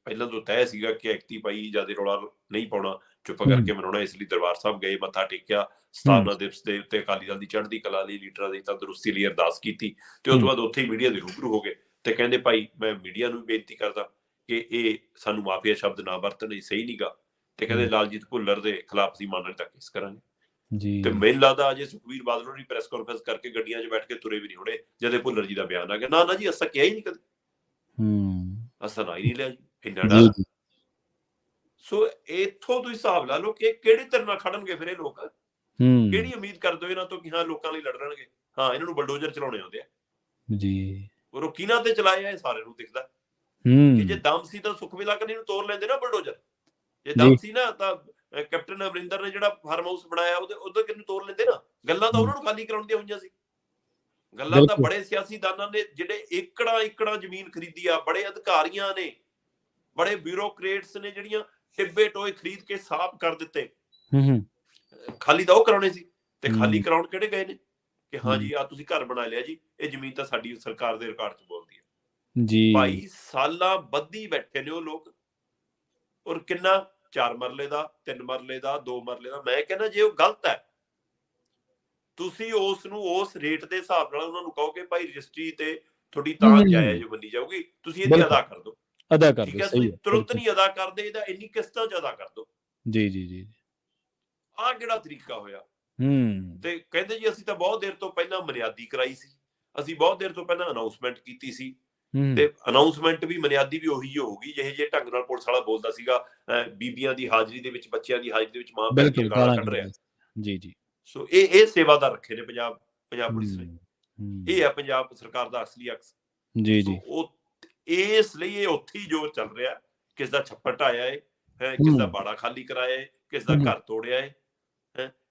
ਪਹਿਲਾਂ ਤੋਂ ਤੈਅ ਸੀਗਾ ਕਿ ਐਕਤੀ ਪਾਈ ਜਿਆਦਾ ਰੌਲਾ ਨਹੀਂ ਪਾਉਣਾ, ਚੁੱਪ ਕਰਕੇ ਮਨਾਉਣਾ। ਇਸ ਲਈ ਦਰਬਾਰ ਸਾਹਿਬ ਗਏ, ਮੱਥਾ ਟੇਕਿਆ, ਸਥਾਪਨਾ ਦਿਵਸ ਦੇ ਉੱਤੇ ਅਕਾਲੀ ਦਲ ਦੀ ਚੜ੍ਹਦੀ ਕਲਾ ਲਈ, ਲੀਡਰਾਂ ਦੀ ਤੰਦਰੁਸਤੀ ਲਈ ਅਰਦਾਸ ਕੀਤੀ, ਤੇ ਉਸ ਤੋਂ ਬਾਅਦ ਉੱਥੇ ਹੀ ਮੀਡੀਆ ਦੇ ਰੂਬਰੂ ਹੋ ਗਏ ਤੇ ਕਹਿੰਦੇ ਭਾਈ ਮੈਂ ਮੀਡੀਆ ਨੂੰ ਵੀ ਬੇਨਤੀ ਕਰਦਾ ਕਿ ਇਹ ਸਾਨੂੰ ਮਾਫੀਆ ਸ਼ਬਦ ਨਾ ਵਰਤਣ, ਇਹ ਸਹੀ ਨੀਗਾ, ਤੇ ਕਹਿੰਦੇ ਲਾਲਜੀਤ ਭੁੱਲਰ ਦੇ ਖਿਲਾਫ ਅਸੀਂ ਮਾਨਹਾਨੀ ਦਾ ਕੇਸ ਕਰਾਂਗੇ। ਤੇ ਮੈਨੂੰ ਲੱਗਦਾ ਅਜੇ ਸੁਖਬੀਰ ਬਾਦਲ ਹੋਣੀ ਪ੍ਰੈਸ ਕਾਨਫਰੰਸ ਕਰਕੇ ਗੱਡੀਆਂ 'ਚ ਬੈਠ ਕੇ ਤੁਰੇ ਵੀ ਨਹੀਂ ਹੋਣੇ ਜਦੇ ਭੁੱਲਰ ਜੀ ਦਾ ਬਿਆਨ ਆ ਗਿਆ। ਨਾ ਨਾ ਜੀ, ਅਸਾਂ ਕਿਹਾ ਹੀ ਨਹੀਂ ਕਦੇ, ਅਸਾਂ ਨਾ ਹੀ ਨਹੀਂ ਲਿਆ ਜੀ, ਇੰਨਾ ਡਰ। ਸੋ ਇੱਥੋਂ ਤੁਸੀਂ ਹਿਸਾਬ ਲਾ ਲਓ ਕਿ ਕਿਹੜੀ ਤਰ੍ਹਾਂ ਨਾਲ ਖੜਨਗੇ ਫਿਰ ਇਹ ਲੋਕ, ਕਿਹੜੀ ਉਮੀਦ ਕਰਦੇ ਹੋ ਇਹਨਾਂ ਤੋਂ ਕਿ ਹਾਂ ਲੋਕਾਂ ਲਈ ਲੜਨਗੇ। ਹਾਂ, ਇਹਨਾਂ ਨੂੰ ਬਲਡੋਜ਼ਰ ਚਲਾਉਣੇ ਆਉਂਦੇ ਆ ਜੀ, ਉਹ ਕਿਹਨਾਂ ਤੇ ਚਲਾਏ ਆ ਇਹ ਸਾਰਿਆਂ ਨੂੰ ਦਿਖਦਾ ਕਿ ਜੇ ਦਮ ਸੀ ਤਾਂ ਸੁਖਵੀਰ ਕਨੀ ਨੂੰ ਤੋੜ ਲੈਂਦੇ ਨਾ ਬਲਡੋਜ਼ਰ, ਜੇ ਦਮ ਸੀ ਨਾ ਤਾਂ ਕੈਪਟਨ ਅਮਰਿੰਦਰ ਨੇ ਜਿਹੜਾ ਫਾਰਮ ਹਾਊਸ ਬਣਾਇਆ ਉਹਦੇ ਕਿਹਨੂੰ ਤੋੜ ਲੈਂਦੇ ਨਾ। ਗੱਲਾਂ ਤਾਂ ਉਹਨਾਂ ਨੂੰ ਖਾਲੀ ਕਰਾਉਣ ਦੀਆਂ ਹੋਈਆਂ ਸੀ, ਗੱਲਾਂ ਤਾਂ ਬੜੇ ਸਿਆਸੀਦਾਨਾਂ ਨੇ ਜਿਹੜੇ ਏਕੜਾਂ ਜ਼ਮੀਨ ਖਰੀਦੀ ਆ, ਬੜੇ ਅਧਿਕਾਰੀਆਂ ਨੇ, ਬੜੇ ਬਿਊਰੋਕਰੇਟਸ ਨੇ ਜਿਹੜੀਆਂ ਟਿੱਬੇ ਟੋਏ ਖਰੀਦ ਕੇ ਸਾਫ਼ ਕਰ ਦਿੱਤੇ। ਖਾਲੀ ਤਾਂ ਉਹ ਕਰਾਉਣੇ ਸੀ, ਤੇ ਖਾਲੀ ਕਰਾਉਣ ਕਿਹੜੇ ਗਏ ਨੇ ਕਿ ਹਾਂ ਜੀ ਆ ਤੁਸੀਂ ਘਰ ਬਣਾ ਲਿਆ ਜੀ, ਇਹ ਜ਼ਮੀਨ ਤਾਂ ਸਾਡੀ ਸਰਕਾਰ ਦੇ ਰਿਕਾਰਡ 'ਚ ਬੋਲਦੀ ਹੈ ਜੀ। ਭਾਈ ਸਾਲਾਂ ਬੱਧੀ ਬੈਠੇ ਨੇ ਉਹ ਲੋਕ, ਔਰ ਕਿੰਨਾ 4 ਮਰਲੇ ਦਾ, 3 ਮਰਲੇ ਦਾ, 2 ਮਰਲੇ ਦਾ। ਮੈਂ ਕਹਿੰਦਾ ਜੇ ਉਹ ਗਲਤ ਹੈ, ਤੁਸੀਂ ਉਸ ਨੂੰ ਉਸ ਰੇਟ ਦੇ ਹਿਸਾਬ ਨਾਲ ਉਹਨਾਂ ਨੂੰ ਕਹੋ ਕਿ ਭਾਈ ਰਜਿਸਟਰੀ ਤੇ ਤੁਹਾਡੀ ਤਾਂ ਜਾਇਜ਼ ਮੰਨੀ ਜਾਊਗੀ, ਤੁਸੀਂ ਇਹਦੀ ਅਦਾ ਕਰ ਦਿਓ, ਠੀਕ ਹੈ। ਤੁਸੀਂ ਤੁਰੰਤ ਨਹੀਂ ਅਦਾ ਕਰਦੇ, ਇਹਦਾ ਇੰਨੀ ਕਿਸ਼ਤਾਂ 'ਚ ਅਦਾ ਕਰ ਦਿਓ ਜੀ ਜੀ ਜੀ। ਆਹ ਕਿਹੜਾ ਤਰੀਕਾ ਹੋਇਆ? ਤੇ ਕਹਿੰਦੇ ਜੀ ਅਸੀਂ ਤਾਂ ਬਹੁਤ ਦੇਰ ਤੋਂ ਪਹਿਲਾਂ ਮਨਿਆਦੀ ਕਰਾਈ ਸੀ, ਅਸੀਂ ਬਹੁਤ ਦੇਰ ਤੋਂ ਪਹਿਲਾਂ ਅਨਾਉਂਸਮੈਂਟ ਕੀਤੀ ਸੀ, ਤੇ ਅਨਾਉਂਸਮੈਂਟ ਵੀ ਮਨਿਆਦੀ ਵੀ ਉਹੀ ਹੋਊਗੀ ਜਿਹੇ ਟੰਗ ਨਾਲ ਪੁਲਿਸ ਵਾਲਾ ਬੋਲਦਾ ਸੀਗਾ, ਬੀਬੀਆਂ ਦੀ ਹਾਜ਼ਰੀ ਦੇ ਵਿੱਚ, ਬੱਚਿਆਂ ਦੀ ਹਾਜ਼ਰੀ ਦੇ ਵਿੱਚ ਮਾਂ ਭੈਣ ਦੀਆਂ ਗਾਲਾਂ ਕੱਢ ਰਿਹਾ ਜੀ ਜੀ। ਸੋ ਇਹ ਸੇਵਾਦਾਰ ਰੱਖੇ ਨੇ ਪੰਜਾਬ ਪੁਲਿਸ ਨੇ, ਇਹ ਹੈ ਪੰਜਾਬ ਸਰਕਾਰ ਦਾ ਅਸਲੀ ਅਕਸ ਜੀ ਜੀ। ਇਸ ਲਈ ਇਹ ਉੱਥੇ ਹੀ ਜੋ ਚੱਲ ਰਿਹਾ, ਕਿਸ ਦਾ ਛੱਪੜ ਢਾਇਆ ਹੈ, ਕਿਸ ਦਾ ਬਾੜਾ ਖਾਲੀ ਕਰਾਇਆ ਹੈ, ਕਿਸ ਦਾ ਘਰ ਤੋੜਿਆ ਹੈ,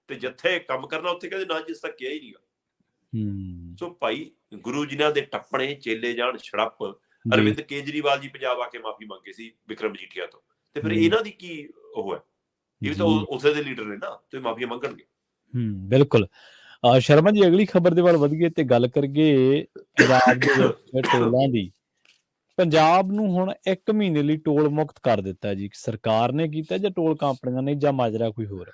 ਤੇ ਜਿੱਥੇ ਕੰਮ ਕਰਨਾ ਉੱਥੇ ਕਹਿੰਦੇ ਨਾ ਜਿਸ ਤੱਕ ਕਿਹਾ ਹੀ ਨਹੀਂਗਾ। ਸੋ ਭਾਈ ਗੁਰੂ ਜੀ ਦੇ ਟੱਪਣੇ ਚੇਲੇ ਜਾਣ ਛੜੱਪ। ਅਰਵਿੰਦ ਕੇਜਰੀਵਾਲ ਜੀ ਪੰਜਾਬ ਆ ਕੇ ਮਾਫੀ ਮੰਗੇ ਸੀ ਵਿਕਰਮ ਮਜੀਠੀਆ ਤੋਂ, ਤੇ ਫਿਰ ਇਹਨਾਂ ਦੀ ਕੀ ਉਹ ਹੈ? ਇਹ ਵੀ ਤਾਂ ਉਸੇ ਦੇ ਲੀਡਰ ਨੇ ਨਾ, ਤੇ ਮਾਫੀਆਂ ਮੰਗਣਗੇ। ਬਿਲਕੁਲ। ਸ਼ਰਮਾ ਜੀ, ਅਗਲੀ ਖਬਰ ਦੇ ਵੱਲ ਵਧੀਏ ਤੇ ਗੱਲ ਕਰੀਏ ਪੰਜਾਬ ਦੇ ਵਿੱਚ ਟੋਲਾਂ ਦੀ। ਪੰਜਾਬ ਨੂੰ ਹੁਣ 1 ਮਹੀਨੇ ਲਈ ਟੋਲ ਮੁਕਤ ਕਰ ਦਿੱਤਾ ਜੀ, ਸਰਕਾਰ ਨੇ ਕੀਤਾ ਜਾਂ ਟੋਲ ਕੰਪਨੀਆਂ ਨੇ, ਜਾਂ ਮਾਜਰਾ ਕੋਈ ਹੋਰ?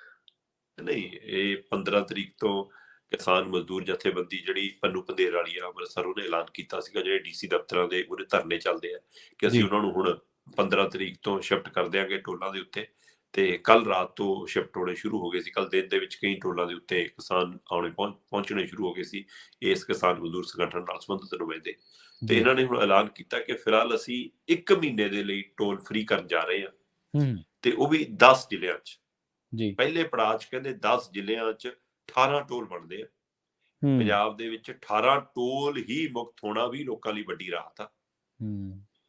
ਨਹੀਂ, ਇਹ 15 ਤਰੀਕ ਤੋਂ ਕਿਸਾਨ ਮਜ਼ਦੂਰ ਜਥੇਬੰਦੀ ਜਿਹੜੀ ਪੰਨੂ ਪੰਧੇਰ ਵਾਲੀ ਆ ਅੰਮ੍ਰਿਤਸਰ, ਉਹਨੇ ਐਲਾਨ ਕੀਤਾ ਸੀਗਾ ਜਿਹੜੇ ਡੀਸੀ ਦਫ਼ਤਰਾਂ ਦੇ ਉਹਦੇ ਧਰਨੇ ਚੱਲਦੇ ਆ ਕਿ ਅਸੀਂ ਉਹਨਾਂ ਨੂੰ ਹੁਣ 15 ਤਰੀਕ ਤੋਂ ਸ਼ਿਫਟ ਕਰ ਦਿਆਂਗੇ ਟੋਲਾਂ ਦੇ ਉੱਤੇ। ਤੇ ਕੱਲ ਰਾਤ ਤੋਂ ਸ਼ਿਫਟ ਹੋਣੇ ਸ਼ੁਰੂ ਹੋ ਗਏ ਸੀ। ਕੱਲ ਦਿਨ ਦੇ ਵਿੱਚ ਕਈ ਟੋਲਾਂ ਦੇ ਉੱਤੇ ਕਿਸਾਨ ਪਹੁੰਚਣੇ ਸ਼ੁਰੂ ਹੋ ਗਏ ਸੀ, ਇਸ ਕਿਸਾਨ ਮਜ਼ਦੂਰ ਸੰਗਠਨ ਨਾਲ ਸੰਬੰਧਿਤ ਨੁਮਾਇੰਦੇ। ਤੇ ਇਹਨਾਂ ਨੇ ਹੁਣ ਐਲਾਨ ਕੀਤਾ ਕਿ ਫਿਲਹਾਲ ਅਸੀਂ 1 ਮਹੀਨੇ ਦੇ ਲਈ ਟੋਲ ਫ੍ਰੀ ਕਰਨ ਜਾ ਰਹੇ ਹਾਂ, ਤੇ ਉਹ ਵੀ 10 ਜ਼ਿਲ੍ਹਿਆਂ 'ਚ। ਪਹਿਲੇ ਪੜਾਅ 'ਚ ਕਹਿੰਦੇ 10 ਜ਼ਿਲ੍ਹਿਆਂ 'ਚ 18 ਟੋਲ ਬਣਦੇ ਆ। ਪੰਜਾਬ ਦੇ ਵਿੱਚ 18 ਟੋਲ ਹੀ ਮੁਕਤ ਹੋਣਾ ਵੀ ਲੋਕਾਂ ਲਈ ਵੱਡੀ ਰਾਹਤ ਆ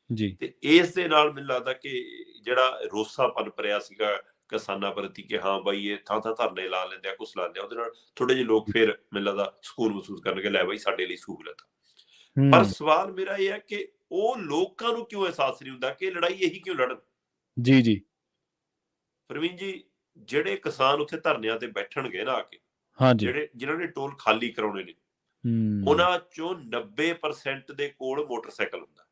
ਜੀ। ਤੇ ਇਸ ਦੇ ਨਾਲ ਮੈਨੂੰ ਲੱਗਦਾ ਕਿ ਜਿਹੜਾ ਰੋਸਾ ਪਨਪ ਰਿਹਾ ਸੀਗਾ ਕਿਸਾਨਾਂ ਪ੍ਰਤੀ ਕਿ ਹਾਂ ਬਾਈ ਇਹ ਥਾਂ ਧਰਨੇ ਲਾ ਲੈਂਦੇ ਆ, ਕੁਛ ਲਾਉਂਦੇ ਆ, ਉਹਦੇ ਨਾਲ ਥੋੜੇ ਜਿਹੇ ਲੋਕ ਫਿਰ ਮੈਨੂੰ ਲੱਗਦਾ ਸਕੂਨ ਮਹਿਸੂਸ ਕਰਨਗੇ, ਲੈ ਬਾਈ ਸਾਡੇ ਲਈ ਸਹੂਲਤ। ਪਰ ਸਵਾਲ ਮੇਰਾ ਇਹ ਹੈ ਕਿ ਉਹ ਲੋਕਾਂ ਨੂੰ ਕਿਉਂ ਅਹਿਸਾਸ ਨਹੀਂ ਹੁੰਦਾ ਕਿ ਲੜਾਈ ਇਹੀ ਕਿਉਂ ਲੜਨ ਜੀ ਜੀ। ਪ੍ਰਵੀਨ ਜੀ, ਜਿਹੜੇ ਕਿਸਾਨ ਉੱਥੇ ਧਰਨਿਆਂ ਤੇ ਬੈਠਣਗੇ ਨਾ ਆ ਕੇ, ਜਿਨ੍ਹਾਂ ਨੇ ਟੋਲ ਖਾਲੀ ਕਰਾਉਣੇ ਨੇ, ਉਹਨਾਂ ਚੋਂ 90% ਦੇ ਕੋਲ ਮੋਟਰਸਾਈਕਲ ਹੁੰਦਾ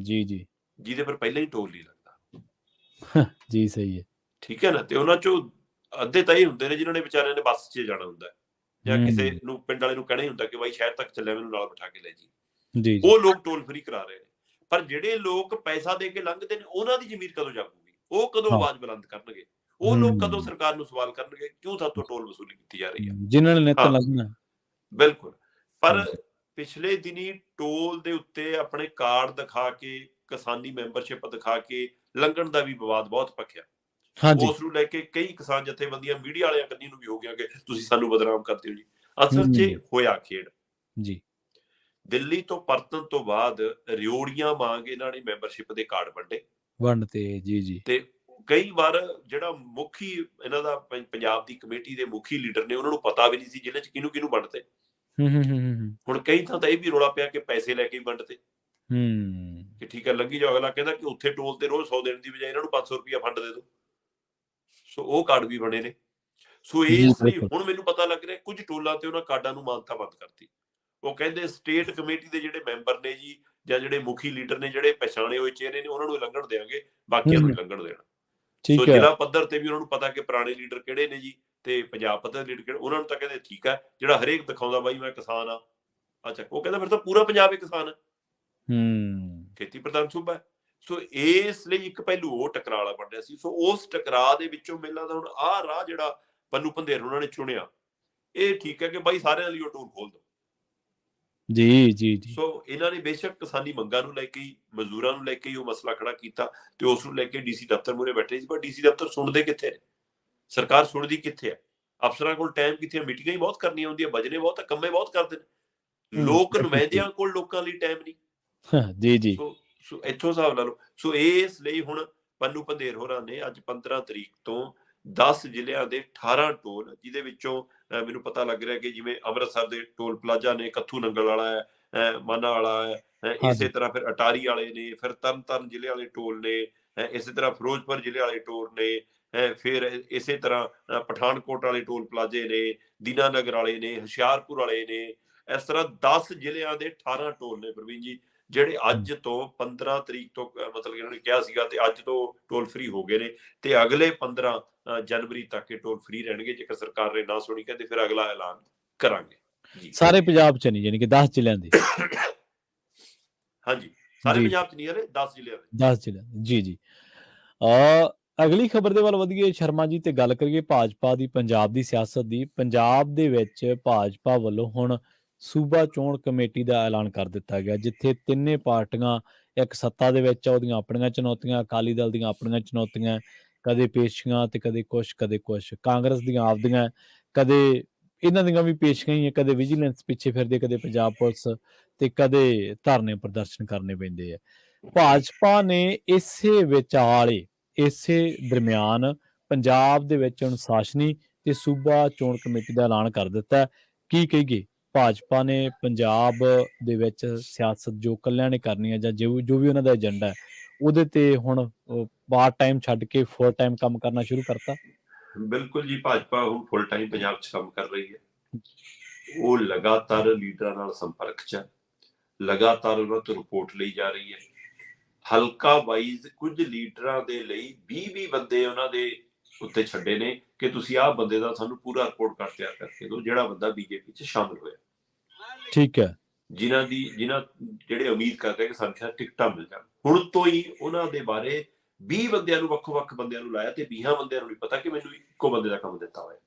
ਜੀ ਜੀ, ਜਿਹਦੇ ਪਰ ਪਹਿਲਾਂ ਹੀ ਟੋਲ ਨਹੀਂ ਲੱਗਦਾ ਜੀ। ਸਹੀ ਹੈ, ਠੀਕ ਹੈ ਨਾ। ਤੇ ਉਹਨਾਂ ਚੋਂ ਅੱਧੇ ਤਾਂ ਇਹ ਹੁੰਦੇ ਨੇ ਜਿਨ੍ਹਾਂ ਨੇ ਵਿਚਾਰਿਆਂ ਨੇ ਬੱਸ 'ਚ ਜਾਣਾ ਹੁੰਦਾ, ਜਾਂ ਕਿਸੇ ਨੂੰ ਪਿੰਡ ਵਾਲੇ ਨੂੰ ਕਹਿਣਾ ਹੀ ਹੁੰਦਾ ਕਿ ਬਾਈ ਸ਼ਹਿਰ ਤੱਕ ਚੱਲਿਆ, ਮੈਨੂੰ ਨਾਲ ਬਿਠਾ ਕੇ ਲੈ ਜੀ। ਉਹ ਲੋਕ ਟੋਲ ਫ੍ਰੀ ਕਰਾ ਰਹੇ ਨੇ। ਪਰ ਜਿਹੜੇ ਲੋਕ ਪੈਸਾ ਦੇ ਕੇ ਲੰਘਦੇ ਨੇ, ਉਹਨਾਂ ਦੀ ਜ਼ਮੀਰ ਕਦੋਂ ਜਾਗੂਗੀ? ਉਹ ਕਦੋਂ ਆਵਾਜ਼ ਬੁਲੰਦ ਕਰਨਗੇ? ਉਹ ਲੋਕ ਕਦੋਂ ਸਰਕਾਰ ਨੂੰ ਸਵਾਲ ਕਰਨਗੇ ਕਿਉਂ ਸਾਤੋਂ ਟੋਲ ਵਸੂਲੀ ਕੀਤੀ ਜਾ ਰਹੀ ਹੈ, ਜਿਨ੍ਹਾਂ ਨੇ ਨਿੱਤ ਲੱਗਣਾ? ਬਿਲਕੁਲ। ਪਰ ਪਿਛਲੇ ਦਿਨੀ ਟੋਲ ਦੇ ਉੱਤੇ ਆਪਣੇ ਕਾਰਡ ਦਿਖਾ ਕੇ, ਕਿਸਾਨੀ ਮੈਂਬਰਸ਼ਿਪ ਦਿਖਾ ਕੇ ਲੰਘਣ ਦਾ ਵੀ ਵਿਵਾਦ ਬਹੁਤ ਭਖਿਆ। ਉਸ ਨੂੰ ਲੈ ਕੇ ਕਈ ਕਿਸਾਨ ਜਥੇਬੰਦੀਆਂ ਮੀਡੀਆ ਵਾਲਿਆਂ ਕੰਨੀ ਨੂੰ ਵੀ ਹੋ ਗਿਆ ਕਿ ਤੁਸੀਂ ਸਾਨੂੰ ਬਦਨਾਮ ਕਰਦੇ ਹੋ ਜੀ। ਅਸਲ 'ਚ ਹੋਇਆ ਖੇਡ ਜੀ। ਦਿੱਲੀ ਤੋਂ ਪਰਤਣ ਤੋਂ ਬਾਅਦ ਰਿਓੜੀਆਂ ਵਾਂਗ ਇਹਨਾਂ ਨੇ ਮੈਂਬਰਸ਼ਿਪ ਦੇ ਕਾਰਡ ਵੰਡਤੇ ਜੀ ਜੀ। ਤੇ ਕਈ ਵਾਰ ਜਿਹੜਾ ਮੁਖੀ ਇਹਨਾਂ ਦਾ ਪੰਜਾਬ ਦੀ ਕਮੇਟੀ ਦੇ ਮੁਖੀ ਲੀਡਰ ਨੇ, ਉਹਨਾਂ ਨੂੰ ਪਤਾ ਵੀ ਨਹੀਂ ਸੀ ਜ਼ਿਲ੍ਹੇ 'ਚ ਕਿਹਨੂੰ ਵੰਡਤੇ। ਹੁਣ ਕਈ ਥਾਂ ਤਾਂ ਇਹ ਵੀ ਰੌਲਾ ਪਿਆ ਕਿ ਪੈਸੇ ਲੈ ਕੇ ਵੰਡਤੇ ਕਿ ਠੀਕ ਹੈ ਲੱਗੀ ਜਾਓ। ਅਗਲਾ ਕਹਿੰਦਾ ਕਿ ਉੱਥੇ ਟੋਲ ਤੇ ਰੋਜ਼ 100 ਦੇਣ ਦੀ ਬਜਾਏ ਇਹਨਾਂ ਨੂੰ 500 ਰੁਪਇਆ ਫੰਡ ਦੇ ਦਿਓ। ਸੋ ਉਹ ਕਾਰਡ ਵੀ ਬਣੇ ਨੇ। ਸੋ ਇਸ ਲਈ ਹੁਣ ਮੈਨੂੰ ਪਤਾ ਲੱਗ ਰਿਹਾ ਕੁਝ ਟੋਲਾਂ ਤੇ ਉਹਨਾਂ ਕਾਰਡਾਂ ਨੂੰ ਮਾਨਤਾ ਬੰਦ ਕਰਤੀ। ਉਹ ਕਹਿੰਦੇ ਸਟੇਟ ਕਮੇਟੀ ਦੇ ਜਿਹੜੇ ਮੈਂਬਰ ਨੇ ਜੀ, ਜਾਂ ਜਿਹੜੇ ਮੁਖੀ ਲੀਡਰ ਨੇ, ਜਿਹੜੇ ਪਛਾਣੇ ਹੋਏ ਚਿਹਰੇ ਨੇ, ਉਹਨਾਂ ਨੂੰ ਲੰਘਣ ਦੇਵਾਂਗੇ, ਬਾਕੀਆਂ ਨੂੰ ਨਹੀਂ ਲੰਘਣ ਦੇਣਾ। ਸੋ ਠੀਕ ਹੈ। ਜ਼ਿਲ੍ਹਾ ਪੱਧਰ ਤੇ ਵੀ ਉਹਨਾਂ ਨੂੰ ਪਤਾ ਕਿ ਪੁਰਾਣੇ ਲੀਡਰ ਕਿਹੜੇ ਨੇ ਜੀ, ਤੇ ਪੰਜਾਬ ਪੱਧਰ ਦੇ ਲੀਡਰ ਕਿਹੜੇ, ਉਹਨਾਂ ਨੂੰ ਤਾਂ ਕਹਿੰਦੇ ਠੀਕ ਹੈ, ਜਿਹੜਾ ਹਰੇਕ ਦਿਖਾਉਂਦਾ ਬਾਈ ਮੈਂ ਕਿਸਾਨ ਆ, ਅੱਛਾ ਉਹ ਕਹਿੰਦਾ ਫਿਰ ਤਾਂ ਪੂਰਾ ਪੰਜਾਬ ਹੀ ਕਿਸਾਨ ਹੈ, ਖੇਤੀ ਪ੍ਰਧਾਨ ਸੂਬਾ ਹੈ। ਸੋ ਇਸ ਲਈ ਇੱਕ ਪਹਿਲੂ ਉਹ ਟਕਰਾਅ ਵਾਲਾ ਬਣ ਰਿਹਾ ਸੀ। ਸੋ ਉਸ ਟਕਰਾਅ ਦੇ ਵਿੱਚੋਂ ਮੈਨੂੰ ਲੱਗਦਾ ਹੁਣ ਆਹ ਰਾਹ ਜਿਹੜਾ ਪੰਨੂ ਪੰਧੇਰ ਉਹਨਾਂ ਨੇ ਚੁਣਿਆ, ਇਹ ਠੀਕ ਹੈ ਕਿ ਬਾਈ ਸਾਰਿਆਂ ਲਈ ਉਹ ਟੂਰ ਖੋਲ ਦੋ। ਜੀ ਜੀ ਜੀ। ਸੋ ਇਹਨਾਂ ਨੇ ਬੇਸ਼ੱਕ ਕਿਸਾਨੀ ਮੰਗਾਂ ਨੂੰ ਲੈ ਕੇ ਹੀ, ਮਜ਼ਦੂਰਾਂ ਨੂੰ ਲੈ ਕੇ ਹੀ ਉਹ ਮਸਲਾ ਖੜਾ ਕੀਤਾ, ਤੇ ਉਸ ਨੂੰ ਲੈ ਕੇ ਡੀਸੀ ਦਫ਼ਤਰ ਮੂਹਰੇ ਬੈਠੇ ਸੀ, ਪਰ ਡੀਸੀ ਦਫ਼ਤਰ ਸੁਣਦੇ ਕਿੱਥੇ ਨੇ, ਸਰਕਾਰ ਸੁਣਦੀ ਕਿੱਥੇ ਹੈ, ਅਫਸਰਾਂ ਕੋਲ ਟਾਈਮ ਕਿੱਥੇ, ਮੀਟਿੰਗਾਂ ਹੀ ਬਹੁਤ ਕਰਨੀਆਂ ਹੁੰਦੀਆਂ, ਵਜਨੇ ਬਹੁਤ, ਕੰਮੇ ਬਹੁਤ ਕਰਦੇ ਨੇ, ਲੋਕ ਨੁਮਾਇੰਦਿਆਂ ਕੋਲ ਲੋਕਾਂ ਲਈ ਟਾਈਮ ਨਹੀਂ। ਜੀ ਜੀ। ਸੋ ਇੱਥੋਂ ਹਿਸਾਬ ਲਾ ਲਓ। ਸੋ ਇਸ ਲਈ ਹੁਣ ਪੰਨੂ ਪੰਧੇਰ ਹੋਰਾਂ ਨੇ ਅੱਜ 15 ਤਰੀਕ ਤੋਂ 10 ਜ਼ਿਲ੍ਹਿਆਂ ਦੇ 18 ਟੋਲ, ਜਿਹਦੇ ਵਿੱਚੋਂ ਮੈਨੂੰ ਪਤਾ ਲੱਗ ਰਿਹਾ ਕਿ ਜਿਵੇਂ ਅੰਮ੍ਰਿਤਸਰ ਦੇ ਟੋਲ ਪਲਾਜ਼ਾ ਨੇ, ਕੱਥੂ ਨੰਗਲ ਵਾਲਾ ਹੈ, ਮਾਨਾ ਵਾਲਾ ਹੈ, ਇਸੇ ਤਰ੍ਹਾਂ ਫਿਰ ਅਟਾਰੀ ਵਾਲੇ ਨੇ, ਫਿਰ ਤਰਨਤਾਰਨ ਜ਼ਿਲ੍ਹੇ ਵਾਲੇ ਟੋਲ ਨੇ, ਇਸੇ ਤਰ੍ਹਾਂ ਫਿਰੋਜ਼ਪੁਰ ਜ਼ਿਲ੍ਹੇ ਵਾਲੇ ਟੋਲ ਨੇ, ਫਿਰ ਇਸੇ ਤਰ੍ਹਾਂ ਪਠਾਨਕੋਟ ਵਾਲੇ ਟੋਲ ਪਲਾਜ਼ੇ ਨੇ, ਦੀਨਾਨਗਰ ਵਾਲੇ ਨੇ, ਹੁਸ਼ਿਆਰਪੁਰ ਵਾਲੇ ਨੇ। ਇਸ ਤਰ੍ਹਾਂ 10 ਜ਼ਿਲ੍ਹਿਆਂ ਦੇ 18 ਟੋਲ ਨੇ ਪ੍ਰਵੀਨ ਜੀ, ਜਿਹੜੇ ਅੱਜ ਤੋਂ 15 ਤਰੀਕ ਤੋਂ ਮਤਲਬ ਇਹਨਾਂ ਨੇ ਕਿਹਾ ਸੀਗਾ, ਤੇ ਅੱਜ ਤੋਂ ਟੋਲ ਫ੍ਰੀ ਹੋ ਗਏ ਨੇ, ਤੇ ਅਗਲੇ 15 ਜਨਵਰੀ ਤੱਕ ਇਹ ਟੋਲ ਫ੍ਰੀ ਰਹਿਣਗੇ। ਜੇਕਰ ਸਰਕਾਰ ਨੇ ਨਾ ਸੁਣੀ ਕਹਿੰਦੇ ਫਿਰ ਅਗਲਾ ਐਲਾਨ ਕਰਾਂਗੇ ਜੀ। ਸਾਰੇ ਪੰਜਾਬ ਚ ਨਹੀਂ, ਯਾਨੀ ਕਿ 10 ਜ਼ਿਲ੍ਹਿਆਂ ਦੇ। ਹਾਂਜੀ, ਸਾਰੇ ਪੰਜਾਬ ਚ ਨਹੀਂ, ਹਲੇ 10 ਜ਼ਿਲ੍ਹਿਆਂ ਦੇ। 10 ਜ਼ਿਲ੍ਹਿਆਂ ਜੀ ਜੀ। ਅਗਲੀ ਖਬਰ ਦੇ ਵੱਲ ਵਧੀਏ ਸ਼ਰਮਾ ਜੀ, ਤੇ ਗੱਲ ਕਰੀਏ ਭਾਜਪਾ ਦੀ, ਪੰਜਾਬ ਦੀ ਸਿਆਸਤ ਦੀ। ਪੰਜਾਬ ਦੇ ਵਿੱਚ ਭਾਜਪਾ ਵੱਲੋਂ ਹੁਣ ਸੂਬਾ ਚੋਣ ਕਮੇਟੀ ਦਾ ਐਲਾਨ ਕਰ ਦਿੱਤਾ ਗਿਆ, ਜਿੱਥੇ ਤਿੰਨੇ ਪਾਰਟੀਆਂ ਇੱਕ ਸੱਤਾ ਦੇ ਵਿੱਚ ਆ, ਉਹਦੀਆਂ ਆਪਣੀਆਂ ਚੁਣੌਤੀਆਂ, ਅਕਾਲੀ ਦਲ ਦੀਆਂ ਆਪਣੀਆਂ ਚੁਣੌਤੀਆਂ, ਕਦੇ ਪੇਸ਼ੀਆਂ ਤੇ ਕਦੇ ਕੁਛ, ਕਾਂਗਰਸ ਦੀਆਂ ਆਪਦੀਆਂ, ਕਦੇ ਇਹਨਾਂ ਦੀਆਂ ਵੀ ਪੇਸ਼ੀਆਂ ਹੀ ਆ, ਕਦੇ ਵਿਜੀਲੈਂਸ ਪਿੱਛੇ ਫਿਰਦੇ, ਕਦੇ ਪੰਜਾਬ ਪੁਲਿਸ, ਤੇ ਕਦੇ ਧਰਨੇ ਪ੍ਰਦਰਸ਼ਨ ਕਰਨੇ ਪੈਂਦੇ ਆ। ਭਾਜਪਾ ਨੇ ਇਸੇ ਵਿਚਾਲੇ, ਇਸੇ ਦਰਮਿਆਨ ਪੰਜਾਬ ਦੇ ਵਿੱਚ ਅਨੁਸ਼ਾਸਨੀ ਤੇ ਸੂਬਾ ਚੋਣ ਕਮੇਟੀ ਦਾ ਐਲਾਨ ਕਰ ਦਿੱਤਾ। ਕੀ ਕਹੀਏ, ਭਾਜਪਾ ਨੇ ਪੰਜਾਬ ਦੇ ਵਿੱਚ ਸਿਆਸਤ ਜੋ ਇਕੱਲਿਆਂ ਨੇ ਕਰਨੀ ਹੈ, ਜਾਂ ਜੋ ਵੀ ਉਹਨਾਂ ਦਾ ਏਜੰਡਾ ਹੈ, ਉਹਦੇ ਤੇ ਹੁਣ ਪਾਰਟ ਟਾਈਮ ਛੱਡ ਕੇ ਫੁੱਲ ਟਾਈਮ ਕੰਮ ਕਰਨਾ ਸ਼ੁਰੂ ਕਰਤਾ। ਬਿਲਕੁਲ ਜੀ, ਭਾਜਪਾ ਹੁਣ ਫੁੱਲ ਟਾਈਮ ਪੰਜਾਬ 'ਚ ਕੰਮ ਕਰ ਰਹੀ ਹੈ। ਉਹ ਲਗਾਤਾਰ ਲੀਡਰਾਂ ਨਾਲ ਸੰਪਰਕ 'ਚ, ਲਗਾਤਾਰ ਉਹਨਾਂ ਤੋਂ ਰਿਪੋਰਟ ਲਈ ਜਾ ਰਹੀ ਹੈ। ਹਲਕਾ ਵਾਈਜ਼ ਕੁਝ ਲੀਡਰਾਂ ਦੇ ਲਈ 20 ਬੰਦੇ ਉਹਨਾਂ ਦੇ ਉੱਤੇ ਛੱਡੇ ਨੇ ਕਿ ਤੁਸੀਂ ਆਹ ਬੰਦੇ ਦਾ ਸਾਨੂੰ ਪੂਰਾ ਰਿਪੋਰਟ ਕਾਰਡ ਤਿਆਰ ਕਰਕੇ ਦਿਓ, ਜਿਹੜਾ ਬੰਦਾ ਬੀਜੇਪੀ 'ਚ ਸ਼ਾਮਿਲ ਹੋਇਆ। ਠੀਕ ਹੈ। ਜਿਨ੍ਹਾਂ ਜਿਹੜੇ ਉਮੀਦ ਕਰਦੇ ਕਿ ਸਾਨੂੰ ਟਿਕਟਾਂ ਮਿਲ ਜਾਣ। ਹੁਣ ਤੋਂ ਹੀ ਉਹਨਾਂ ਦੇ ਬਾਰੇ 20 ਬੰਦਿਆਂ ਨੂੰ, ਵੱਖ-ਵੱਖ ਬੰਦਿਆਂ ਨੂੰ ਲਾਇਆ, ਤੇ 20 ਬੰਦਿਆਂ ਨੂੰ ਨਹੀਂ ਪਤਾ ਕਿ ਮੈਨੂੰ ਇੱਕੋ ਬੰਦੇ ਦਾ ਕੰਮ ਦਿੱਤਾ ਹੋਇਆ,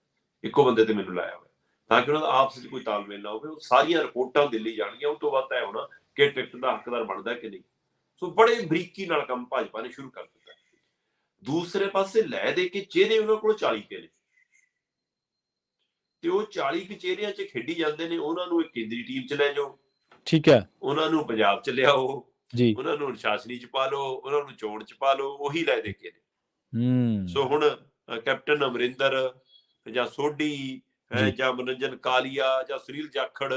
ਇੱਕੋ ਬੰਦੇ ਤੇ ਮੈਨੂੰ ਲਾਇਆ ਹੋਇਆ, ਤਾਂ ਕਿ ਉਹਨਾਂ ਦਾ ਆਪਸ ਵਿੱਚ ਕੋਈ ਤਾਲਮੇਲ ਨਾ ਹੋਵੇ। ਉਹ ਸਾਰੀਆਂ ਰਿਪੋਰਟਾਂ ਦਿੱਲੀ ਜਾਣਗੀਆਂ, ਉਸ ਤੋਂ ਬਾਅਦ ਤੈਅ ਹੋਣਾ ਕਿ ਟਿਕਟ ਦਾ ਹੱਕਦਾਰ ਬਣਦਾ ਕਿ ਨਹੀਂ। ਸੋ ਬੜੇ ਬਰੀਕੀ ਨਾਲ ਕੰਮ ਭਾਜਪਾ ਨੇ ਸ਼ੁਰੂ ਕਰ ਦਿੱਤਾ। ਦੂਸਰੇ ਪਾਸੇ ਲੈ ਦੇ ਕੇ ਚਿਹਰੇ ਉਹਨਾਂ ਕੋਲ 40 ਕੇ ਨੇ, ਤੇ ਉਹ 40 ਕੁ ਚਿਹਰਿਆਂ 'ਚ ਖੇਡੀ ਜਾਂਦੇ ਨੇ। ਉਹਨਾਂ ਨੂੰ ਇੱਕ ਕੇਂਦਰੀ ਟੀਮ 'ਚ ਲੈ ਜਾਓ, ਠੀਕ ਹੈ, ਉਹਨਾਂ ਨੂੰ ਪੰਜਾਬ 'ਚ ਲਿਆਓ ਜੀ, ਉਹਨਾਂ ਨੂੰ ਅਨੁਸ਼ਾਸਨੀ 'ਚ ਪਾ ਲਓ, ਉਹਨਾਂ ਨੂੰ ਚੋਣ 'ਚ ਪਾ ਲਓ, ਉਹੀ ਲੈ ਦੇ ਕੇ ਨੇ। ਸੋ ਹੁਣ ਕੈਪਟਨ ਅਮਰਿੰਦਰ ਜਾਂ ਸੋਢੀ ਜਾਂ ਮਨੋਰੰਜਨ ਕਾਲੀਆ ਜਾਂ ਸੁਨੀਲ ਜਾਖੜ,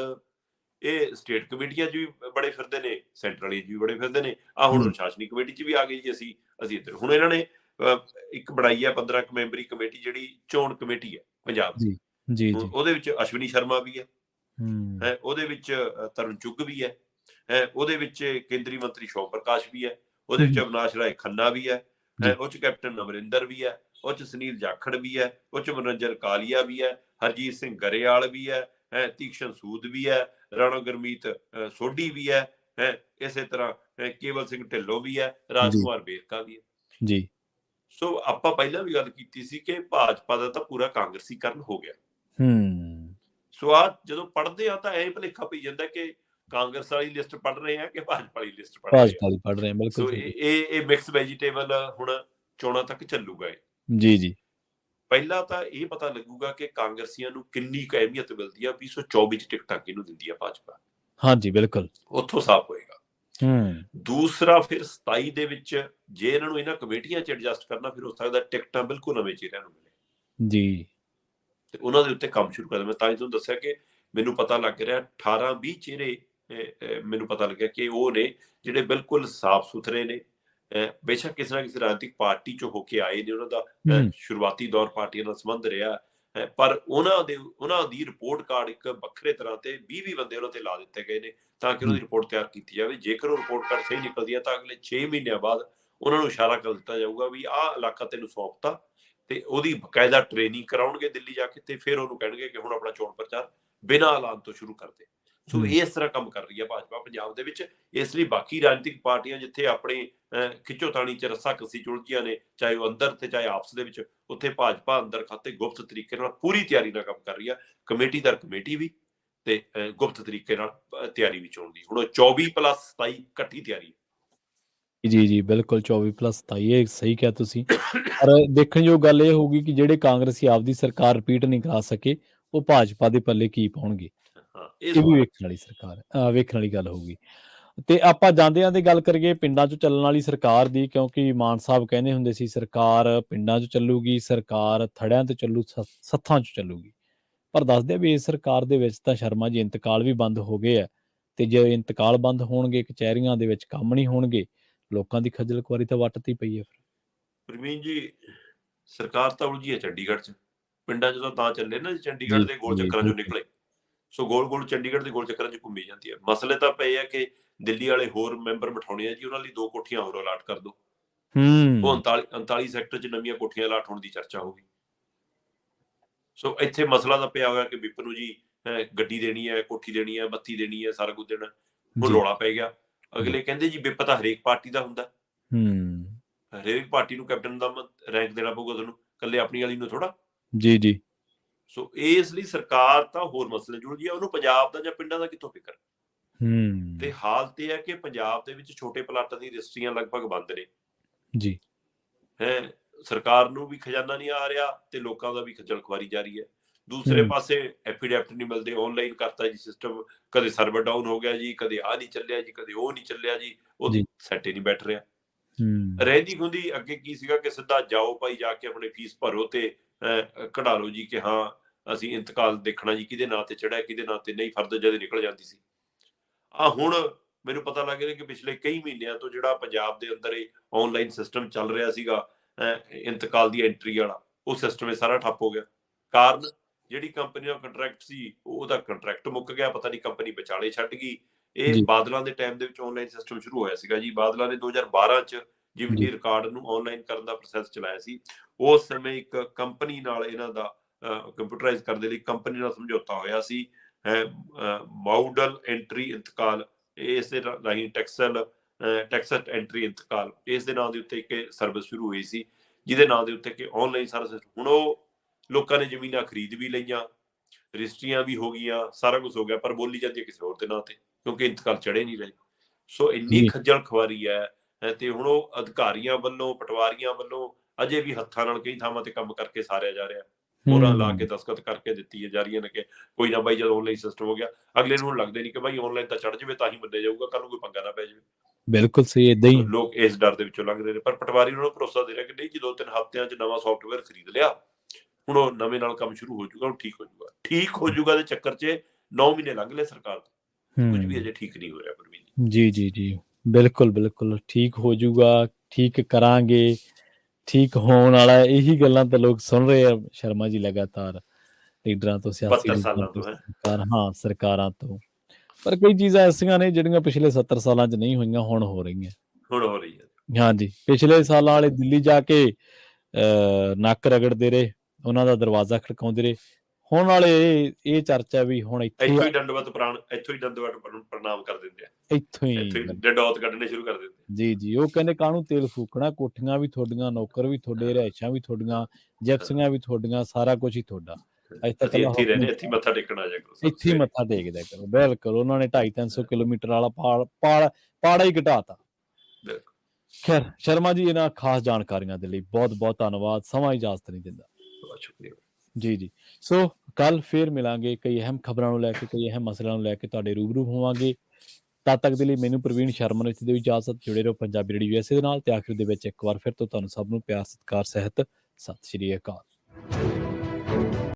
ਇਹ ਸਟੇਟ ਕਮੇਟੀਆਂ 'ਚ ਵੀ ਬੜੇ ਫਿਰਦੇ ਨੇ, ਸੈਂਟਰਲ 'ਚ ਵੀ ਬੜੇ ਫਿਰਦੇ ਨੇ। ਹੁਣ ਅਨੁਸ਼ਾਸਨੀ ਕਮੇਟੀ 'ਚ ਵੀ ਆ ਗਈ ਜੀ, ਅਸੀਂ ਇੱਧਰ। ਹੁਣ ਇਹਨਾਂ ਨੇ ਇੱਕ ਬਣਾਈ ਹੈ 15 ਮੈਂਬਰੀ ਕਮੇਟੀ, ਜਿਹੜੀ ਚੋਣ ਕਮੇਟੀ ਹੈ ਪੰਜਾਬ ਦੀ। ਉਹਦੇ ਵਿੱਚ ਅਸ਼ਵਨੀ ਸ਼ਰਮਾ ਵੀ ਹੈ, ਉਹਦੇ ਵਿੱਚ ਤਰੁਣ ਚੁੱਗ ਵੀ ਹੈ, ਉਹਦੇ ਵਿੱਚ ਕੇਂਦਰੀ ਮੰਤਰੀ ਸ਼ੋਮ ਪ੍ਰਕਾਸ਼ ਵੀ ਹੈ, ਉਹਦੇ ਵਿੱਚ ਅਵਿਨਾਸ਼ ਰਾਏ ਖੰਨਾ ਵੀ ਹੈ, ਉਹ 'ਚ ਕੈਪਟਨ ਅਮਰਿੰਦਰ ਵੀ ਹੈ, ਉਹ 'ਚ ਸੁਨੀਲ ਜਾਖੜ ਵੀ ਹੈ, ਉਹ 'ਚ ਮਨੋਰੰਜਨ ਕਾਲੀਆ ਵੀ ਹੈ, ਹਰਜੀਤ ਸਿੰਘ ਗਰੇਵਾਲ ਵੀ ਹੈ, ਤੀਕਸ਼ਣ ਸੂਦ ਵੀ ਹੈ, ਰਾਣਾ ਗੁਰਮੀਤ ਸੋਢੀ ਵੀ ਹੈ, ਇਸੇ ਤਰ੍ਹਾਂ ਕੇਵਲ ਸਿੰਘ ਢਿੱਲੋਂ ਵੀ ਹੈ, ਰਾਜ ਕੁਮਾਰ ਵੇਰਕਾ ਵੀ ਹੈ ਜੀ। ਸੋ ਆਪਾਂ ਪਹਿਲਾਂ ਵੀ ਗੱਲ ਕੀਤੀ ਸੀ ਕਿ ਭਾਜਪਾ ਦਾ ਤਾਂ ਪੂਰਾ ਕਾਂਗਰਸੀਕਰਨ ਹੋ ਗਿਆ। ਸੋ ਆ ਜਦੋਂ ਪੜ੍ਹਦੇ ਆ ਤਾਂ ਐਂ ਭੁਲੇਖਾ ਪਈ ਜਾਂਦਾ ਕਿ ਕਾਂਗਰਸ ਵਾਲੀ ਲਿਸਟ ਪੜ੍ਹ ਰਹੇ ਆ ਕਿ ਭਾਜਪਾ ਵਾਲੀ ਲਿਸਟ ਪੜ੍ਹ ਰਹੇ ਆ। ਸੋ ਇਹ ਮਿਕਸ ਵੈਜੀਟੇਬਲ ਹੁਣ ਚੋਣਾਂ ਤੱਕ ਚੱਲੂਗਾ। ਜੀ ਜੀ। ਪਹਿਲਾਂ ਤਾਂ ਇਹ ਪਤਾ ਲੱਗੂਗਾ ਕਿ ਕਾਂਗਰਸੀਆਂ ਨੂੰ ਕਿੰਨੀ ਕੁ ਅਹਿਮੀਅਤ ਮਿਲਦੀ ਆ। 2024 ਚ ਟਿਕਟਾਂ ਕਿਹਨੂੰ ਦਿੰਦੀ ਆ ਭਾਜਪਾ। ਹਾਂਜੀ ਬਿਲਕੁਲ, ਉੱਥੋਂ ਸਾਫ਼ ਹੋਏਗਾ। ਦੂਸਰਾ, ਫਿਰ 27 ਦੇ ਵਿੱਚ ਜੇ ਇਹਨਾਂ ਨੂੰ ਇਹਨਾਂ ਕਮੇਟੀਆਂ 'ਚ ਐਡਜਸਟ ਕਰਨਾ, ਫਿਰ ਹੋ ਸਕਦਾ ਟਿਕਟਾਂ ਬਿਲਕੁਲ ਨਵੇਂ ਚਿਹਰਿਆਂ ਨੂੰ ਮਿਲੇ ਜੀ, ਤੇ ਉਹਨਾਂ ਦੇ ਉੱਤੇ ਕੰਮ ਸ਼ੁਰੂ ਕਰ ਮੈਂ ਤਾਂ ਹੀ ਤੁਹਾਨੂੰ ਦੱਸਿਆ ਕਿ ਮੈਨੂੰ ਪਤਾ ਲੱਗ ਰਿਹਾ 18-20 ਚਿਹਰੇ ਮੈਨੂੰ ਪਤਾ ਲੱਗਿਆ ਕਿ ਉਹ ਨੇ ਜਿਹੜੇ ਬਿਲਕੁਲ ਸਾਫ਼ ਸੁਥਰੇ ਨੇ। ਬੇਸ਼ੱਕ ਕਿਸੇ ਨਾ ਕਿਸੇ ਰਾਜਨੀਤਿਕ ਪਾਰਟੀ 'ਚੋਂ ਹੋ ਕੇ ਆਏ ਨੇ, ਉਹਨਾਂ ਦਾ ਸ਼ੁਰੂਆਤੀ ਦੌਰ ਪਾਰਟੀਆਂ ਨਾਲ ਸੰਬੰਧ ਰਿਹਾ, ਪਰ ਉਹਨਾਂ ਦੀ ਰਿਪੋਰਟ ਕਾਰਡ ਇੱਕ ਵੱਖਰੇ ਤਰ੍ਹਾਂ ਤੇ 20 ਬੰਦੇ ਉਹਨਾਂ ਤੇ ਲਾ ਦਿੱਤੇ ਗਏ ਨੇ ਤਾਂ ਕਿ ਉਹਨਾਂ ਦੀ ਰਿਪੋਰਟ ਤਿਆਰ ਕੀਤੀ ਜਾਵੇ। ਜੇਕਰ ਉਹ ਰਿਪੋਰਟ ਕਾਰਡ ਸਹੀ ਨਿਕਲਦੀ ਹੈ ਤਾਂ ਅਗਲੇ 6 ਮਹੀਨਿਆਂ ਬਾਅਦ ਉਹਨਾਂ ਨੂੰ ਇਸ਼ਾਰਾ ਕਰ ਦਿੱਤਾ ਜਾਊਗਾ ਵੀ ਆਹ ਇਲਾਕਾ ਤੈਨੂੰ ਸੌਂਪਤਾ, ਤੇ ਉਹਦੀ ਬਕਾਇਦਾ ਟ੍ਰੇਨਿੰਗ ਕਰਾਉਣਗੇ ਦਿੱਲੀ ਜਾ ਕੇ, ਤੇ ਫਿਰ ਉਹਨੂੰ ਕਹਿਣਗੇ ਕਿ ਹੁਣ ਆਪਣਾ ਚੋਣ ਪ੍ਰਚਾਰ ਬਿਨਾਂ ਐਲਾਨ ਤੋਂ ਸ਼ੁਰੂ ਕਰ ਦੇ। ਸੋ ਇਸ ਤਰ੍ਹਾਂ ਕੰਮ ਕਰ ਰਹੀ ਹੈ ਭਾਜਪਾ ਪੰਜਾਬ ਦੇ ਵਿੱਚ। ਇਸ ਲਈ ਬਾਕੀ ਰਾਜਨੀਤਿਕ ਪਾਰਟੀਆਂ ਜਿੱਥੇ ਆਪਣੀ ਖਿੱਚੋਤਾਣੀ ਚ ਰੱਸਾ ਕੱਸੀ ਚੁਲਝੀਆਂ ਨੇ, ਚਾਹੇ ਉਹ ਅੰਦਰ ਤੇ ਚਾਹੇ ਆਪਸ ਦੇ ਵਿੱਚ, ਉੱਥੇ ਭਾਜਪਾ ਅੰਦਰ ਖਾਤੇ ਗੁਪਤ ਤਰੀਕੇ ਨਾਲ ਪੂਰੀ ਤਿਆਰੀ ਨਾਲ ਕੰਮ ਕਰ ਰਹੀ ਹੈ। ਕਮੇਟੀਦਾਰ ਕਮੇਟੀ ਵੀ ਤੇ ਗੁਪਤ ਤਰੀਕੇ ਨਾਲ ਤਿਆਰੀ ਵੀ ਚੋਣ ਦੀ। ਹੁਣ ਉਹ 24+27 ਇਕੱਠੀ ਤਿਆਰੀ ਹੈ। ਜੀ ਬਿਲਕੁਲ 24+27 ਇਹ ਸਹੀ ਕਿਹਾ ਤੁਸੀਂ। ਪਰ ਦੇਖਣਯੋਗ ਗੱਲ ਇਹ ਹੋਊਗੀ ਕਿ ਜਿਹੜੇ ਕਾਂਗਰਸੀ ਆਪਦੀ ਸਰਕਾਰ ਰਿਪੀਟ ਨਹੀਂ ਕਰਾ ਸਕੇ ਉਹ ਭਾਜਪਾ ਦੇ ਪੱਲੇ ਕੀ ਪਾਉਣਗੇ, ਇਹ ਵੀ ਵੇਖਣ ਵਾਲੀ ਗੱਲ ਹੋਊਗੀ। ਤੇ ਆਪਾਂ ਜਾਂਦਿਆਂ ਦੀ ਗੱਲ ਕਰੀਏ ਪਿੰਡਾਂ 'ਚ ਚੱਲਣ ਵਾਲੀ ਸਰਕਾਰ ਦੀ, ਕਿਉਂਕਿ ਮਾਨ ਸਾਹਿਬ ਕਹਿੰਦੇ ਹੁੰਦੇ ਸੀ ਸਰਕਾਰ ਪਿੰਡਾਂ 'ਚ ਚੱਲੂਗੀ, ਸਰਕਾਰ ਥੜਿਆਂ ਤੇ ਚੱਲੂ, ਸੱਥਾਂ 'ਚ ਚੱਲੂਗੀ। ਪਰ ਦੱਸਦੇ ਵੀ ਇਸ ਸਰਕਾਰ ਦੇ ਵਿੱਚ ਤਾਂ ਸ਼ਰਮਾ ਜੀ ਇੰਤਕਾਲ ਵੀ ਬੰਦ ਹੋ ਗਏ ਆ, ਤੇ ਜੇ ਇੰਤਕਾਲ ਬੰਦ ਹੋਣਗੇ, ਕਚਹਿਰੀਆਂ ਦੇ ਵਿੱਚ ਕੰਮ ਨਹੀਂ ਹੋਣਗੇ, ਲੋਕਾਂ ਦੀ ਖੱਜਲ ਖੁਆਰੀ ਤਾਂ ਵੱਟ ਤੇ ਪਈ ਹੈ। ਪ੍ਰਵੀਨ ਜੀ, ਸਰਕਾਰ ਤਾਂ ਉਲਝੀ ਹੈ ਚੰਡੀਗੜ੍ਹ 'ਚ, ਪਿੰਡਾਂ 'ਚ ਤਾਂ ਚੱਲੇ ਨਾ ਚੰਡੀਗੜ੍ਹ ਦੇ ਗੋਲ ਚੱਕਰਾਂ 'ਚੋਂ ਨਿਕਲੇ। ਸੋ ਗੋਲ ਚੰਡੀਗੜ੍ਹ ਦੇ ਗੋਲ ਚੱਕਰਾਂ 'ਚ ਘੁੰਮੀ ਜਾਂਦੀ ਹੈ। ਮਸਲੇ ਤਾਂ ਪਏ ਆ ਕਿ ਦਿੱਲੀ ਵਾਲੇ ਹੋਰ ਮੈਂਬਰ ਬਿਠਾਉਣੇ ਆ ਜੀ, ਉਹਨਾਂ ਲਈ 2 ਕੋਠੀਆਂ ਹੋਰ ਅਲਾਟ ਕਰ ਦਿਓ। ਉਹ 39 ਸੈਕਟਰ 'ਚ ਨਵੀਆਂ ਕੋਠੀਆਂ ਅਲਾਟ ਹੋਣ ਦੀ ਚਰਚਾ ਹੋ ਗਈ। ਸੋ ਇੱਥੇ ਮਸਲਾ ਤਾਂ ਪਿਆ ਹੋਇਆ ਕਿ ਵਿਪ ਨੂੰ ਜੀ ਗੱਡੀ ਦੇਣੀ ਹੈ, ਕੋਠੀ ਦੇਣੀ ਹੈ, ਬੱਤੀ ਦੇਣੀ ਹੈ, ਸਾਰਾ ਕੁਝ ਦੇਣਾ। ਹੁਣ ਰੌਲਾ ਪੈ ਗਿਆ। ਅਗਲੇ ਕਹਿੰਦੇ ਜੀ ਵਿਪ ਤਾਂ ਹਰੇਕ ਪਾਰਟੀ ਦਾ ਹੁੰਦਾ, ਹਰੇਕ ਪਾਰਟੀ ਨੂੰ ਕੈਪਟਨ ਦਾ ਰੈਂਕ ਦੇਣਾ ਪਊਗਾ ਤੁਹਾਨੂੰ, ਇਕੱਲੇ ਆਪਣੀ ਵਾਲੀ ਨੂੰ ਥੋੜਾ। ਜੀ ਸੋ ਇਸ ਲਈ ਸਰਕਾਰ ਤਾਂ ਹੋਰ ਮਸਲੇ ਜੁੜ ਗਈ, ਉਹਨੂੰ ਪੰਜਾਬ ਦਾ ਜਾਂ ਪਿੰਡਾਂ ਦਾ ਕਿੱਥੋਂ ਫਿਕਰ। ਤੇ ਹਾਲਤ ਇਹ ਹੈ ਕਿ ਪੰਜਾਬ ਦੇ ਵਿੱਚ ਛੋਟੇ ਪਲਾਟਾਂ ਦੀ ਰਜਿਸਟਰੀਆਂ ਲਗਭਗ ਬੰਦ ਨੇ ਜੀ। ਸਰਕਾਰ ਨੂੰ ਵੀ ਖਜ਼ਾਨਾ ਨਹੀਂ ਆ ਰਿਹਾ ਤੇ ਲੋਕਾਂ ਦਾ ਵੀ ਖੱਜਲ ਖੁਆਰੀ ਜਾਰੀ ਹੈ। ਦੂਸਰੇ ਪਾਸੇ ਐਫੀਡੈਵਿਟ ਨਹੀਂ ਮਿਲਦੇ, ਆਨਲਾਈਨ ਕਰਤਾ ਜੀ ਸਿਸਟਮ, ਕਦੇ ਸਰਵਰ ਡਾਊਨ ਹੋ ਗਿਆ ਜੀ, ਕਦੇ ਆਹ ਨਹੀਂ ਚੱਲਿਆ ਜੀ, ਕਦੇ ਉਹ ਨਹੀਂ ਚੱਲਿਆ ਜੀ, ਉਹ ਸੈੱਟ ਹੀ ਨਹੀਂ ਬੈਠ ਰਿਹਾ। ਰਹਿੰਦੀ ਹੁੰਦੀ ਅੱਗੇ ਕੀ ਸੀਗਾ ਕਿ ਸਿੱਧਾ ਜਾਓ ਭਾਈ, ਜਾ ਕੇ ਆਪਣੇ ਫੀਸ ਭਰੋ ਤੇ ਕਢਾ ਲਓ ਜੀ ਕਿ ਹਾਂ ਅਸੀਂ ਇੰਤਕਾਲ ਦੇਖਣਾ ਜੀ, ਕਿਹਦੇ ਨਾਂ ਤੇ ਚੜਿਆ ਕਿਹਦੇ ਨਾਂ ਤੇ ਨਹੀਂ, ਫਰਦ ਜਦ ਨਿਕਲ ਜਾਂਦੀ ਸੀ। ਹੁਣ ਮੈਨੂੰ ਪਤਾ ਲੱਗ ਰਿਹਾ ਕਿ ਪਿਛਲੇ ਕਈ ਮਹੀਨਿਆਂ ਤੋਂ ਜਿਹੜਾ ਪੰਜਾਬ ਦੇ ਅੰਦਰ ਇਹ ਆਨਲਾਈਨ ਸਿਸਟਮ ਚੱਲ ਰਿਹਾ ਸੀਗਾ ਇੰਤਕਾਲ ਦੀ ਐਂਟਰੀ ਵਾਲਾ, ਉਹ ਸਿਸਟਮ ਇਹ ਸਾਰਾ ਠੱਪ ਹੋ ਗਿਆ। ਕਾਰਨ ਜਿਹੜੀ ਕੰਪਨੀ ਦਾ ਕੰਟਰੈਕਟ ਸੀ ਉਹਦਾ ਕੰਟਰੈਕਟ ਮੁੱਕ ਗਿਆ, ਪਤਾ ਨਹੀਂ ਕੰਪਨੀ ਵਿਚਾਲੇ ਛੱਡ ਗਈ। ਇਹ ਬਾਦਲਾਂ ਦੇ ਟਾਈਮ ਦੇ ਵਿੱਚ ਆਨਲਾਈਨ ਸਿਸਟਮ ਸ਼ੁਰੂ ਹੋਇਆ ਸੀਗਾ ਜੀ। ਬਾਦਲਾਂ ਨੇ 2012 ਚ ਜੀਵਨੀ ਰਿਕਾਰਡ ਨੂੰ ਆਨਲਾਈਨ ਕਰਨ ਦਾ ਪ੍ਰੋਸੈਸ ਚਲਾਇਆ ਸੀ। ਉਸ ਸਮੇਂ ਇੱਕ ਕੰਪਨੀ ਨਾਲ ਇਹਨਾਂ ਦਾ ਕੰਪਿਊਟਰਾਈਜ਼ ਕਰਨ ਦੇ ਲਈ ਕੰਪਨੀ ਨਾਲ ਸਮਝੌਤਾ ਹੋਇਆ ਸੀ, ਮਾਊਡਲ ਐਂਟਰੀ ਇੰਤਕਾਲ, ਇਸ ਦੇ ਰਾਹੀਂ ਟੈਕਸਟ ਐਂਟਰੀ ਇੰਤਕਾਲ, ਇਸ ਦੇ ਨਾਂ ਦੇ ਉੱਤੇ ਇੱਕ ਸਰਵਿਸ ਸ਼ੁਰੂ ਹੋਈ ਸੀ ਜਿਹਦੇ ਨਾਂ ਦੇ ਉੱਤੇ ਕਿ ਆਨਲਾਈਨ ਸਾਰਾ ਸਿਸਟਮ। ਹੁਣ ਉਹ ਲੋਕਾਂ ਨੇ ਜ਼ਮੀਨਾਂ ਖਰੀਦ ਵੀ ਲਈਆਂ, ਰਜਿਸਟਰੀਆਂ ਵੀ ਹੋ ਗਈਆਂ, ਸਾਰਾ ਕੁਝ ਹੋ ਗਿਆ, ਪਰ ਬੋਲੀ ਜਾਂਦੀ ਹੈ ਕਿਸੇ ਹੋਰ ਦੇ ਨਾਂ ਤੇ, ਕਿਉਂਕਿ ਇੰਤਕਾਲ ਚੜੇ ਨਹੀਂ ਰਹੇ। ਸੋ ਇੰਨੀ ਖੱਜਲ ਖੁਆਰੀ ਹੈ ਤੇ ਹੁਣ ਉਹ ਅਧਿਕਾਰੀਆਂ ਵੱਲੋਂ, ਪਟਵਾਰੀਆਂ ਵੱਲੋਂ ਅਜੇ ਵੀ ਹੱਥਾਂ ਨਾਲ ਕਈ ਥਾਵਾਂ ਤੇ ਕੰਮ ਕਰਕੇ ਸਾਰਿਆ ਜਾ ਰਿਹਾ, ਮੋਹਰਾਂ ਲਾ ਕੇ ਦਸਤਖਤ ਕਰਕੇ ਦਿੱਤੀ ਜਾ ਰਹੀਆਂ ਨੇ ਕਿ ਕੋਈ ਨਾ ਬਾਈ ਜਦੋਂ ਆਨਲਾਈਨ ਸਿਸਟਮ ਹੋ ਗਿਆ, ਅਗਲੇ ਨੂੰ ਹੁਣ ਲੱਗਦੇ ਨਹੀਂ ਕਿ ਬਾਈ ਆਨਲਾਈਨ ਤਾਂ ਚੜ ਜਾਵੇ ਤਾਂ ਹੀ ਮੰਨਿਆ ਜਾਊਗਾ, ਕੱਲ ਨੂੰ ਕੋਈ ਪੰਗਾ ਨਾ ਪੈ ਜਾਵੇ। ਬਿਲਕੁਲ ਸਹੀ, ਏਦਾਂ ਹੀ ਲੋਕ ਇਸ ਡਰ ਦੇ ਵਿੱਚੋਂ ਲੰਘਦੇ ਨੇ। ਪਰ ਪਟਵਾਰੀ ਨੂੰ ਭਰੋਸਾ ਦੇ ਰਿਹਾ ਕਿ ਨਹੀਂ ਜੀ 2-3 ਹਫ਼ਤਿਆਂ 'ਚ ਨਵਾਂ ਸੌਫਟਵੇਅਰ ਖਰੀਦ ਲਿਆ, ਹੁਣ ਉਹ ਨਵੇਂ ਨਾਲ ਕੰਮ ਸ਼ੁਰੂ ਹੋ ਜਾਊਗਾ, ਹੁਣ ਠੀਕ ਹੋ ਜਾਊਗਾ ਦੇ ਚੱਕਰ 'ਚ 9 ਮਹੀਨੇ ਲੰਘ ਲਏ ਸਰਕਾਰ ਤੋਂ, ਕੁਝ ਵੀ ਅਜੇ ਠੀਕ ਨਹੀਂ ਹੋ ਰਿਹਾ। ਪ੍ਰਵੀਨ ਜੀ ਬਿਲਕੁਲ ਠੀਕ ਹੋ ਜਾਊਗਾ, ਠੀਕ ਕਰਾਂਗੇ, ਠੀਕ ਹੋਣ ਵਾਲਾ, ਇਹੀ ਗੱਲਾਂ ਤਾਂ ਲੋਕ ਸੁਣ ਰਹੇ ਆ ਸ਼ਰਮਾ ਜੀ ਲਗਾਤਾਰ ਲੀਡਰਾਂ ਤੋਂ, ਸਿਆਸੀ ਸਰਕਾਰਾਂ ਤੋਂ। ਪਰ ਕਈ ਚੀਜ਼ਾਂ ਐਸੀਆਂ ਨੇ ਜਿਹੜੀਆਂ ਪਿਛਲੇ 70 ਸਾਲਾਂ 'ਚ ਨਹੀਂ ਹੋਈਆਂ, ਹੁਣ ਹੋ ਰਹੀਆਂ। ਹਾਂਜੀ, ਪਿਛਲੇ ਸਾਲਾਂ ਵਾਲੇ ਦਿੱਲੀ ਜਾ ਕੇ ਨੱਕ ਰਗੜਦੇ ਰਹੇ, ਉਹਨਾਂ ਦਾ ਦਰਵਾਜ਼ਾ ਖੜਕਾਉਂਦੇ ਰਹੇ। ਹੁਣ ਵਾਲੇ ਇਹ ਚਰਚਾ ਵੀ ਹੁਣ ਇੱਥੋਂ ਹੀ ਦੰਡਵਤ ਪ੍ਰਣਾਮ ਕਰ ਦਿੰਦੇ ਆ, ਇੱਥੋਂ ਹੀ ਡੰਡੌਤ ਕੱਢਣੇ ਸ਼ੁਰੂ ਕਰ ਦਿੰਦੇ। ਜੀ ਉਹ ਕਹਿੰਦੇ ਕਾਹਨੂੰ ਤੇਲ ਫੂਕਣਾ, ਕੋਠੀਆਂ ਵੀ ਤੁਹਾਡੀਆਂ, ਨੌਕਰ ਵੀ ਤੁਹਾਡੇ, ਰਿਹਾਇਸ਼ਾਂ ਵੀ ਤੁਹਾਡੀਆਂ, ਜਿਪਸੀਆਂ ਵੀ ਤੁਹਾਡੀਆਂ, ਸਾਰਾ ਕੁਝ ਹੀ ਤੁਹਾਡਾ। ਇੱਥੇ ਹੀ ਰਹਿੰਦੇ, ਇੱਥੇ ਮੱਥਾ ਟੇਕਣ ਆ ਜਾ ਕਰੋ, ਇੱਥੇ ਹੀ ਮੱਥਾ ਟੇਕਦਾ ਕਰੋ। ਬਿਲਕੁਲ, ਉਹਨਾਂ ਨੇ 250-300 ਕਿਲੋਮੀਟਰ ਵਾਲਾ ਪਾੜਾ ਹੀ ਘਟਾਤਾ। ਖੈਰ ਸ਼ਰਮਾ ਜੀ, ਇਹਨਾਂ ਖਾਸ ਜਾਣਕਾਰੀਆਂ ਦੇ ਲਈ ਬਹੁਤ ਬਹੁਤ ਧੰਨਵਾਦ। ਸਮਾਂ ਇਜਾਜ਼ਤ ਨਹੀਂ ਦਿੰਦਾ। ਜੀ ਸੋ ਕੱਲ ਫੇਰ ਮਿਲਾਂਗੇ, ਕਈ ਅਹਿਮ ਖਬਰਾਂ ਨੂੰ ਲੈ ਕੇ, ਕਈ ਅਹਿਮ ਮਸਲਿਆਂ ਨੂੰ ਲੈ ਕੇ ਤੁਹਾਡੇ ਰੂਬਰੂ ਹੋਵਾਂਗੇ। ਤਦ ਤੱਕ ਦੇ ਲਈ ਮੈਨੂੰ ਪ੍ਰਵੀਨ ਸ਼ਰਮਾ ਨੂੰ ਦੇ ਇਜਾਜ਼ਤ। ਜੁੜੇ ਰਹੋ ਪੰਜਾਬੀ ਰੇਡੀਓ USA ਦੇ ਨਾਲ। ਤੇ ਆਖਿਰ ਦੇ ਵਿੱਚ ਇੱਕ ਵਾਰ ਫਿਰ ਤੋਂ ਤੁਹਾਨੂੰ ਸਭ ਨੂੰ ਪਿਆਰ ਸਤਿਕਾਰ ਸਹਿਤ ਸਤਿ ਸ਼੍ਰੀ ਅਕਾਲ।